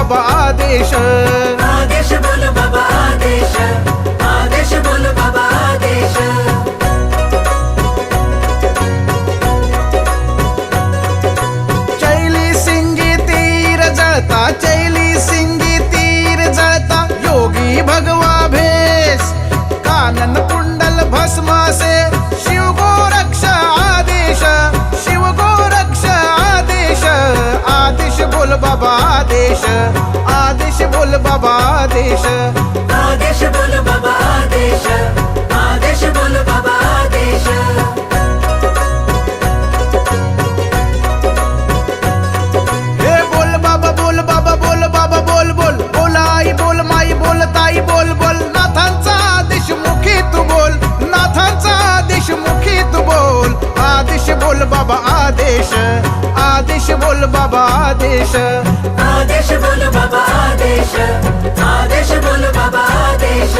बाबा आदेश आदेश बोलो बाबा आदेश आदेश बोलो बाबा आदेश चैली सिंगी तीर जळता चैली सिंगी तीर जळता योगी भगवा भेष कानन कुंडल भस्मासे शिव गोरक्ष आदेश शिव गोरक्ष आदेश आदेश बोल बाबा आदेश आदेश बोल बाबा आदेश आदेश बोलो बाबा आदेश आदेश बोलो बाबा आदेश हे बोल बाबा बोल बाबा बोल बाबा बोल बोल बोल आई बोल माई बोल ताई बोल बोल नाथांचा आदेश मुखी तू बोल नाथांचा आदेश मुखी तू बोल आदेश बोल बाबा आदेश आदेश बोल बाबा आदेश आदेश बोलो बाबा आदेश आदेश बोलो बाबा आदेश